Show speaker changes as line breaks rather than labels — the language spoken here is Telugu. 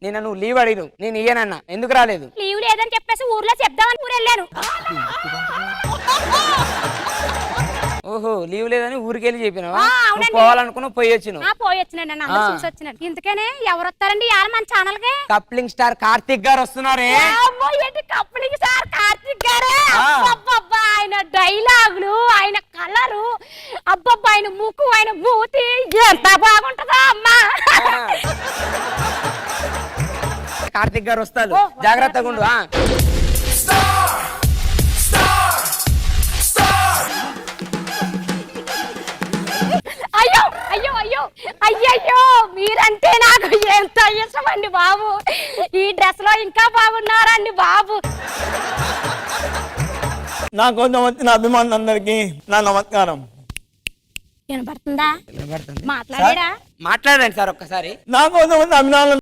నేను నువ్వు లీవ్ అడిగిను, నేను ఇయ్యనన్నా. ఎందుకు రాలేదు?
లీవ్ లేదని చెప్పేసి ఊర్లో చెప్దామని ఊరు వెళ్ళాను.
ఓహో, లీవ్ లేదని ఊరికెళ్ళి చెప్పినావా? పోవాలనుకున్నా పోయి వచ్చినావు.
పోయి వచ్చినాడు అన్న, చూసి వచ్చినాడు. ఇంతకనే ఎవరు వస్తారండి ఇవాళ మన ఛానల్ కి?
కప్లింగ్ స్టార్ కార్తిక్ గారు వస్తున్నారే.
కప్లింగ్ స్టార్ కార్తిక్ గారే. అబ్బబ్బా, ఆయన డైలాగులు, ఆయన కలరు, అబ్బబ్బా, ఆయన ముక్కు, ఆయన మూతి ఎంత బాగుంటుందా అమ్మా.
కార్తిక్ గారు వస్తారు, జాగ్రత్తగా ఉండు.
అయ్యో అయ్యో అయ్యో అయ్యయ్యో, మీరంటే నాకు ఎంత ఇష్టం అండి బాబు. ఈ డ్రెస్ లో ఇంకా బాగున్నారండి బాబు.
నా కోసం వచ్చిన అభిమానులందరికీ నా నమస్కారం.
వినపడుతుందా? మాట్లాడారా?
మాట్లాడండి సార్ ఒక్కసారి.
నా కోసం వచ్చిన అభిమానులు